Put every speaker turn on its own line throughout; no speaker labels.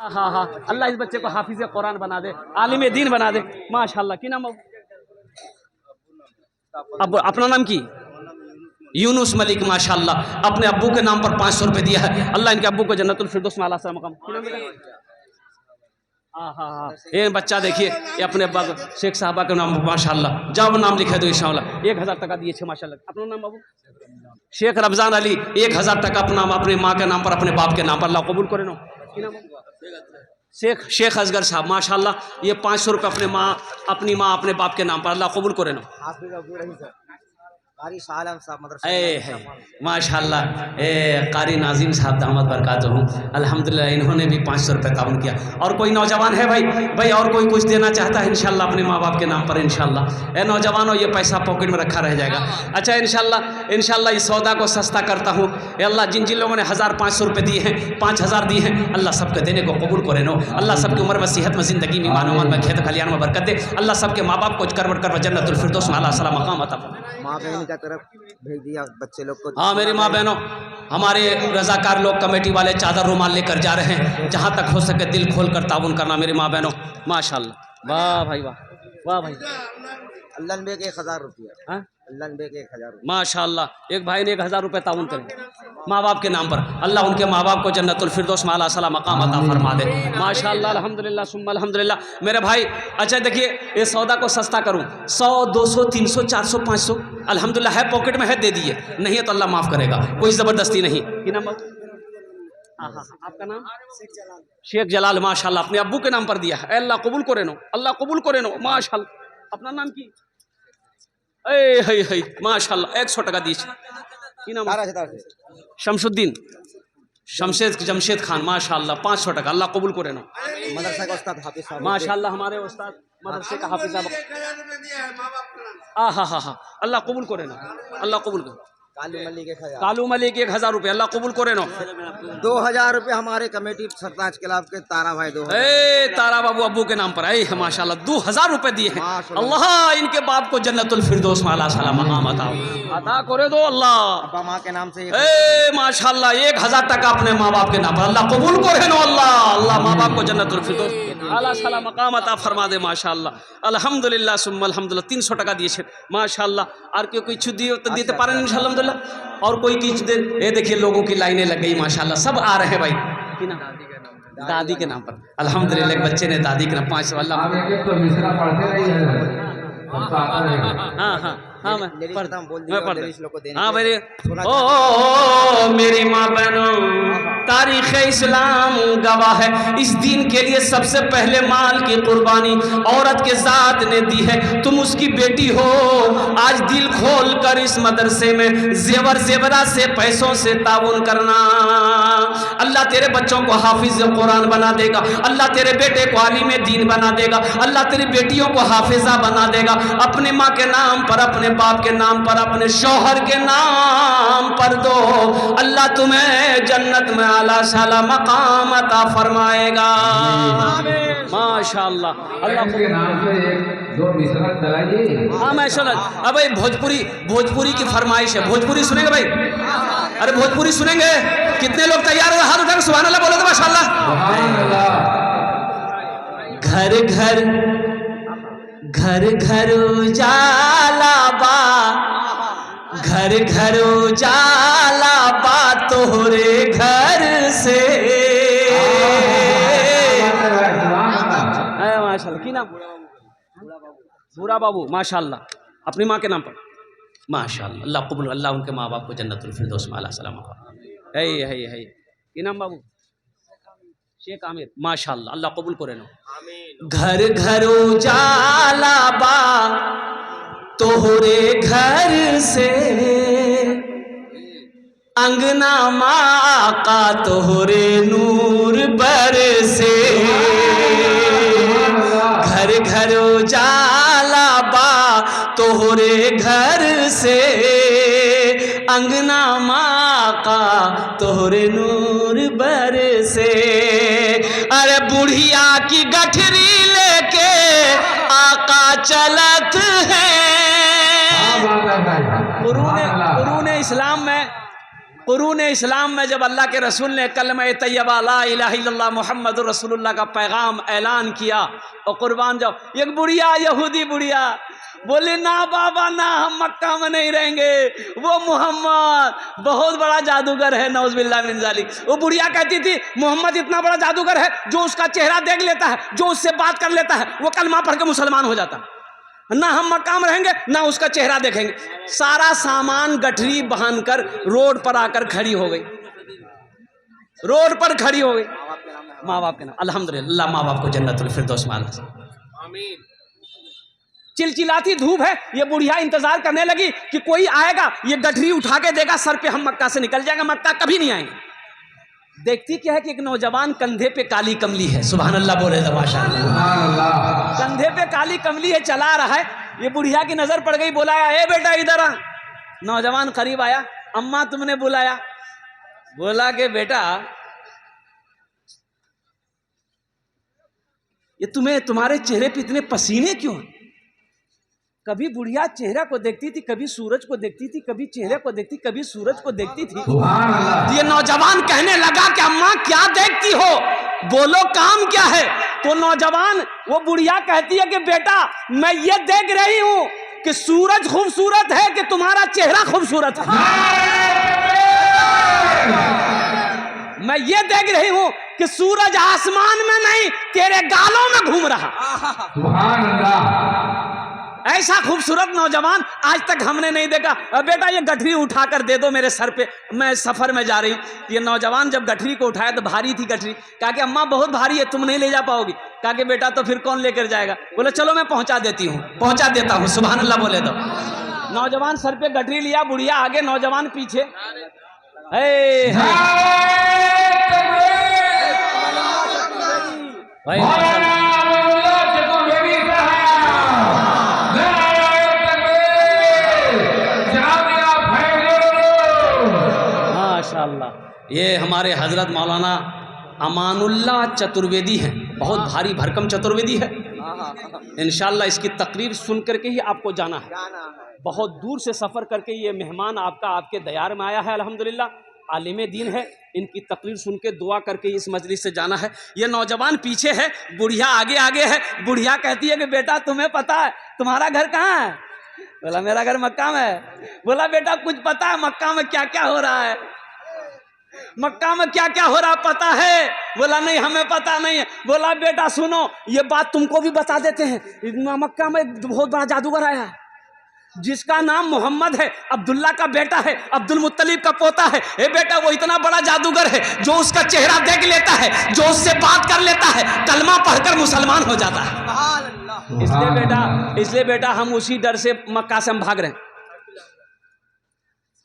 हाँ हाँ, अल्लाह इस बच्चे को हाफिज कुरान बना दे, आलिम दीन बना दे माशाल्लाह। की नाम अब अपना नाम की यूनुस मलिक माशाल्लाह, अपने अब्बू के नाम पर 500 रुपये दिया है। अल्लाह इनके अब्बू को जन्नतुल फिरदौस में आला सलाम मकाम। हाँ हाँ हाँ, ये बच्चा देखिए, ये अपने अब्बा शेख साहबा के नाम माशाल्लाह, जब नाम लिखे तो इंशाअल्लाह 1000 टका दिए छे माशाल्लाह। अपना नाम बाबू शेख रमजान अली, 1000 टका अपना अपने माँ के नाम पर, अपने बाप के नाम पर, अल्लाह कबूल करे नो। शेख असगर साहब माशाल्लाह, ये 500 रुपये अपने माँ, अपनी माँ, अपने बाप के नाम पर, अल्लाह कबूल करे नो। माशाल्लाह कारी नाजिम साहब दामद बरकातहू, अल्हम्दुलिल्लाह इन्होंने भी 500 रुपये ताउन किया। और कोई नौजवान है भाई और कोई कुछ देना चाहता है इंशाल्लाह अपने माँ बाप के नाम पर इंशाल्लाह। नौजवानों ये पैसा पॉकेट में रखा रह जाएगा। अच्छा इंशाल्लाह इस सौदा को सस्ता करता हूँ। अल्लाह जिन जिन लोगों ने 1500 रुपये दिए हैं, 5000 दिए हैं, अल्लाह सबके देने को कबूल करे नो। अल्लाह सबकी उम्र में, सेहत में, जिंदगी में, ईमान में, खेत खलियान में बरकत दे। अल्लाह सबके माँ बाप को करवट कर जन्नतुल फिरदौस में आला सलाम मकाम अता फरमाए।
माँ बहन की तरफ भेज दिया बच्चे लोग को।
हाँ मेरी माँ बहनों, हमारे रजाकार लोग कमेटी वाले चादर रुमाल लेकर जा रहे हैं, जहाँ तक हो सके दिल खोल कर ताउन करना मेरी माँ बहनों माशाल्लाह। वाह भाई वाह, वाह भाई।
अल्लाह ने 1000 रुपया, अल्लाह ने 1000 रुपया
माशाल्लाह। एक भाई ने 1000 रुपये ताउन करे माँ बाप के नाम पर, अल्लाह उनके माँ बाप को जन्नतुल फिरदौस में आला सलाम मकाम अता फरमा दे माशाल्लाह। अल्हम्दुलिल्लाह सुम्मा अल्हम्दुलिल्लाह मेरे भाई। अच्छा देखिए, ये सौदा को सस्ता करूँ, 100 200 300 400 500 अल्हम्दुलिल्लाह है, पॉकेट में है, दे दिए, नहीं है तो अल्लाह माफ़ करेगा, कोई ज़बरदस्ती नहीं। कि नाम आपका नाम? शेख जलाल माशाल्लाह, अपने अब्बू के नाम पर दिया है, अल्लाह कबूल करे नो, अल्लाह कबूल करे नो माशाल्लाह। अपना नाम की माशाल्लाह 100 टका दीजिए। नाम शमशुद्दीन जमशेद खान माशाल्लाह 500 टका, अल्लाह कबूल करे नो।
मदरसा का उस्ताद हाफिज साहब
माशाल्लाह, हमारे उस्ताद मदरसे का हाफिज साहब। हाँ, अल्लाह कबूल करे नो, अल्लाह कबूल करे। कालू मलिक 1000 रुपये, अल्लाह कबूल करे नो।
2000 रुपये हमारे कमेटी सरताज क्लब के तारा भाई 2000,
तारा बाबू अब्बू के नाम पर आई है माशाल्लाह, 2000 रुपये दिए हैं। अल्लाह इनके बाप को जन्नतुल फिरदौस में आला सलाम मकाम अता करे दो अल्लाह।
अब्बा माँ के नाम से
माशाल्लाह 1000 टका अपने माँ बाप के नाम पर, अल्लाह कबूल करे नो अल्लाह माँ बाप को जन्नतुल फिरदौस आला सलाम मकाम अता फरमा दे माशाल्लाह। अल्हम्दुलिल्लाह सुम्मा अल्हम्दुलिल्लाह 300 टका दिए माशाल्लाह। और क्यों कोई छुट्टी तो देते पारे इंशाल्लाह। और कोई किस दे, ये देखिए लोगों की लाइनें लग गई माशाल्लाह, सब आ रहे हैं भाई। दादी के नाम पर अल्हम्दुलिल्लाह, एक बच्चे ने दादी के नाम 500 अल्लाह। हाँ मैं पढ़ता हाँ मेरे ओ मेरी माँ बहनों, तारीख़ इस्लाम गवाह है, इस दीन के लिए सबसे पहले माल की कुर्बानी औरत के ज़ात ने दी है। तुम उसकी बेटी हो, आज दिल खोल कर इस मदरसे में जेवरा से, पैसों से ताउन करना। अल्लाह तेरे बच्चों को हाफिज कुरान बना देगा, अल्लाह तेरे बेटे को आलिम दीन बना देगा, अल्लाह तेरी बेटियों को हाफिजा बना देगा। अपने माँ के नाम पर, अपने बाप के नाम पर, अपने शौहर के नाम पर दो, अल्लाह तुम्हें जन्नत में आला साला मकाम अता फरमाएगा माशाल्लाह। अल्लाह के नाम से 2 मिसरा चलाइए। हाँ माशाल्लाह। अब भोजपुरी की फरमाइश है, भोजपुरी सुनेंगे भाई? अरे भोजपुरी सुनेंगे? कितने लोग तैयार हो? हाथ उठाकर सुभान अल्लाह बोलो तो माशाल्लाह। घर घर उजाला बा, घर उजाला बा तोहरे घर से माशाल्लाह। की नाम? भूरा बाबू माशाल्लाह, अपनी माँ के नाम पर माशाल्लाह। अल्लाह कबूल, अल्लाह उनके माँ बाप को जन्नतुल फिरदौस में आला सलाम है। की नाम बाबू? शेख आमिर माशाल्लाह, अल्लाह कबूल करे नो। घर उजाला बा तोहरे घर से, अंगना माँ का तोहरे नूर बरसे। घर उजाला बा तोहरे घर से, अंगना माँ का तोहरे नूर बरसे। अरे बुढ़िया की गठरी लेके आका चलत है। कुरून इस्लाम में कुरून इस्लाम में जब अल्लाह के रसूल ने कलमा तैयबा ला इलाहा इल्लल्लाह मुहम्मदुर रसूलुल्लाह का पैगाम ऐलान किया और कुर्बान जाओ, एक बुढ़िया यहूदी बुढ़िया बोले ना बाबा ना, हम मक्का में नहीं रहेंगे, वो मोहम्मद बहुत बड़ा जादूगर है, नौज़ुबिल्लाह मिन ज़ालिक। वो बुढ़िया कहती थी मोहम्मद इतना बड़ा जादूगर है, जो उसका चेहरा देख लेता है, जो उससे बात कर लेता है, वो कलमा पढ़ के मुसलमान हो जाता है। ना हम मक्का में रहेंगे ना उसका चेहरा देखेंगे। सारा सामान गठरी बांधकर रोड पर आकर खड़ी हो गई, रोड पर खड़ी हो गई। माँ बाप के नाम अल्हम्दुलिल्लाह, माँ बाप को जन्नतुल फिरदौस में आमीन। चिलचिलाती धूप है, ये बुढ़िया इंतजार करने लगी कि कोई आएगा, ये गठरी उठा के देगा सर पे, हम मक्का से निकल जाएंगे, मक्का कभी नहीं आएंगे। देखती क्या है कि एक नौजवान कंधे पे काली कमली है, सुभान अल्लाह बोले तो माशाअल्लाह, कंधे पे काली कमली है, चला रहा है। ये बुढ़िया की नजर पड़ गई, बोला ए बेटा इधर आ। नौजवान करीब आया, अम्मा तुमने बुलाया? बोला कि बेटा ये तुम्हारे चेहरे पे इतने पसीने क्यों? कभी बुढ़िया चेहरा को देखती थी, कभी सूरज को देखती थी, कभी चेहरे को देखती, कभी सूरज को देखती थी। ये नौजवान कहने लगा कि अम्मा क्या देखती हो, बोलो काम क्या है? तो नौजवान, वो बुढ़िया कहती है कि बेटा मैं ये देख रही हूं कि सूरज खूबसूरत है कि तुम्हारा चेहरा खूबसूरत है। मैं ये देख रही हूं कि सूरज आसमान में नहीं तेरे गालों में घूम रहा। ऐसा खूबसूरत नौजवान आज तक हमने नहीं देखा। बेटा ये गठरी उठाकर दे दो मेरे सर पे, मैं सफर में जा रही हूँ। ये नौजवान जब गठरी को उठाया तो भारी थी गठरी, कहा कि अम्मा बहुत भारी है, तुम नहीं ले जा पाओगी। कहा कि बेटा तो फिर कौन लेकर जाएगा? बोले चलो मैं पहुंचा देती हूँ, पहुंचा देता हूँ, सुभान अल्लाह बोले तो। नौजवान सर पे गठरी लिया, बुढ़िया आगे, नौजवान पीछे। माशाअल्लाह, ये हमारे हजरत मौलाना अमानुल्लाह चतुर्वेदी हैं, बहुत भारी भरकम चतुर्वेदी है। इंशाअल्लाह इसकी तकरीर सुन करके ही आपको जाना है, बहुत दूर से सफ़र करके ये मेहमान आपके दयार में आया है। अल्हम्दुलिल्लाह आलिम दीन है, इनकी तकरीर सुन के दुआ करके इस मजलिस से जाना है। ये नौजवान पीछे है, बुढ़िया आगे आगे है। बुढ़िया कहती है कि बेटा तुम्हें पता है तुम्हारा घर कहाँ है? बोला मेरा घर मक्का में है। बोला बेटा कुछ पता है मक्का में क्या क्या हो रहा है? मक्का में क्या क्या हो रहा पता है? बोला नहीं हमें पता नहीं है। बोला बेटा सुनो ये बात तुमको भी बता देते हैं, मक्का में बहुत बड़ा जादूगर आया है जिसका नाम मोहम्मद है, अब्दुल्ला का बेटा है, अब्दुल मुत्तलिब का पोता है। ए बेटा वो इतना बड़ा जादूगर है जो उसका चेहरा देख लेता है, जो उससे बात कर लेता है, कलमा पढ़कर मुसलमान हो जाता है। इसलिए बेटा हम उसी डर से मक्का से हम भाग रहे हैं।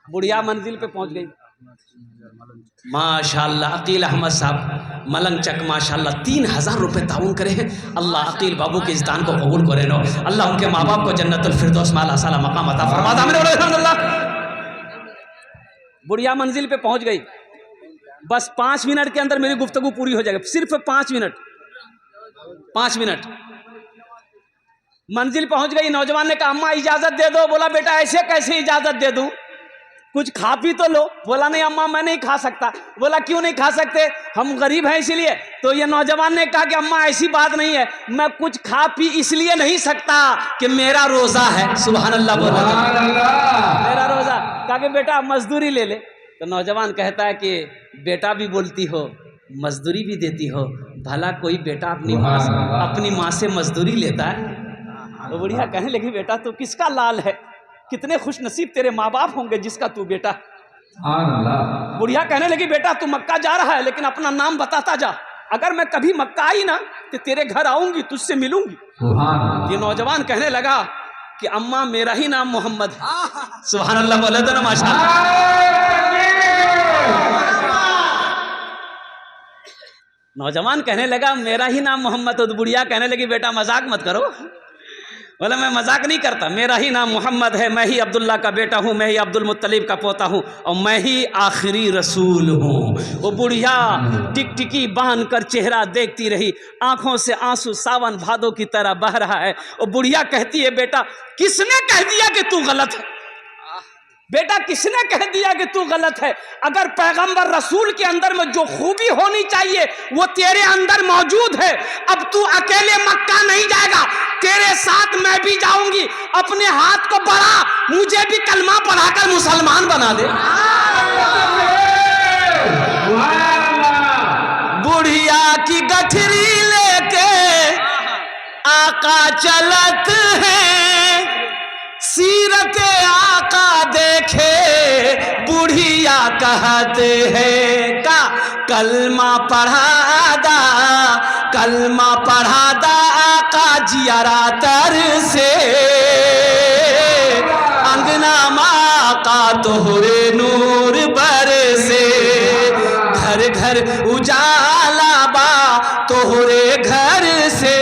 बुढ़िया मंजिल पे पहुंच गई। माशाअल्लाह अकील अहमद साहब मलंग चक माशाअल्लाह 3000 रुपए ताउन करे हैं। अल्लाह अकील बाबू के इस दान को कबूल करे नो। अल्लाह उनके माँ बाप को जन्नतुल फिरदौस में आला साला मकाम अता फरमा दे। आमीन अल्हम्दुलिल्लाह। बुढ़िया मंजिल पे पहुंच गई। बस 5 मिनट के अंदर मेरी गुफ्तगू पूरी हो जाएगी, सिर्फ 5 मिनट। मंजिल पहुंच गई। नौजवान ने कहा अम्मा इजाजत दे दो। बोला बेटा ऐसे कैसे इजाजत दे दूं, कुछ खा पी तो लो। बोला नहीं अम्मा मैं नहीं खा सकता। बोला क्यों नहीं खा सकते? हम गरीब हैं इसीलिए। तो ये नौजवान ने कहा कि अम्मा ऐसी बात नहीं है, मैं कुछ खा पी इसलिए नहीं सकता कि मेरा रोजा है। सुभान अल्लाह बोला मेरा रोजा। कहा कि बेटा मजदूरी ले ले। तो नौजवान कहता है कि बेटा भी बोलती हो मजदूरी भी देती हो, भला कोई बेटा अपनी माँ से मजदूरी लेता है? तो बुढ़िया कहने लगी बेटा तू किसका लाल है, कितने खुश नसीब तेरे माँ बाप होंगे जिसका तू बेटा। बुढ़िया कहने लगी बेटा तू मक्का जा रहा है लेकिन अपना नाम बताता जा, अगर मैं कभी मक्का आई ना तो तेरे घर आऊंगी, तुझसे मिलूंगी। ये नौजवान कहने लगा कि अम्मा मेरा ही नाम मोहम्मद है। सुभान अल्लाह बोले तो ना माशाअल्लाह। नौजवान कहने लगा मेरा ही नाम मोहम्मद। तो बुढ़िया कहने लगी बेटा मजाक मत करो। बोला मैं मजाक नहीं करता, मेरा ही नाम मोहम्मद है, मैं ही अब्दुल्ला का बेटा हूँ, मैं ही अब्दुल मुत्तलिब का पोता हूँ और मैं ही आखिरी रसूल हूँ। वो बुढ़िया टिकटिकी बांध कर चेहरा देखती रही, आंखों से आंसू सावन भादों की तरह बह रहा है। और बुढ़िया कहती है बेटा किसने कह दिया कि तू गलत है? बेटा किसने कह दिया कि तू गलत है? अगर पैगंबर रसूल के अंदर में जो खूबी होनी चाहिए वो तेरे अंदर मौजूद है। अब तू अकेले मक्का नहीं जाएगा, तेरे साथ मैं भी जाऊंगी। अपने हाथ को बढ़ा, मुझे भी कलमा पढ़ाकर मुसलमान बना दे। बुढ़िया की गठरी लेके आका चलत है, सीरत आका देखे बुढ़िया कहते हैं का कलमा पढ़ादा, कलमा पढ़ादा आका जियारा तर से, अंगना माँ का तोहरे नूर बरसे, घर घर उजाला बा तोहरे घर से,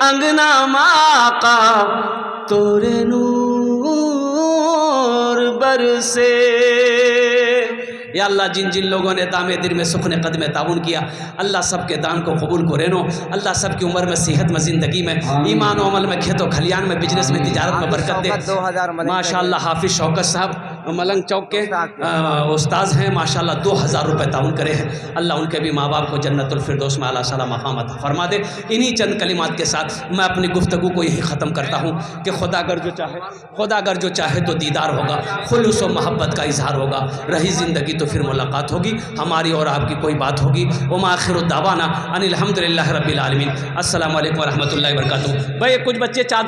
अंगना माँ का तोरे नूर बरसे। या अल्लाह जिन जिन लोगों ने दामे दिल में सुखने कदम ताउन किया, अल्लाह सबके दान को कबूल को रेनो। अल्लाह सबकी उम्र में, सेहत में, ज़िंदगी में, ईमान और अमल में, खेतों खलियान में, बिजनेस में, तिजारत में बरकत दे।
2000
माशाअल्लाह हाफिज शौकत साहब मलंग चौक के उस्ताद हैं, माशाअल्लाह 2000 रुपये ताउन करे हैं। अल्लाह उनके भी माँ बाप को जन्नतुल फिरदौस में आला साला मकाम अता फरमा दे। इन्हीं चंद कलिमात के साथ मैं अपनी गुफ्तगू को यही ख़त्म करता हूँ कि खुदा अगर जो चाहे तो दीदार होगा, खुलूस व मोहब्बत का इजहार होगा। रही ज़िंदगी तो फिर मुलाकात होगी, हमारी और आपकी कोई बात होगी। वमा आखिरु दावाना अनिल हम्दुलिल्लाहि रब्बिल आलमीन। अस्सलामु अलैकुम व रहमतुल्लाहि व बरकातुहू। भाई कुछ बच्चे चादर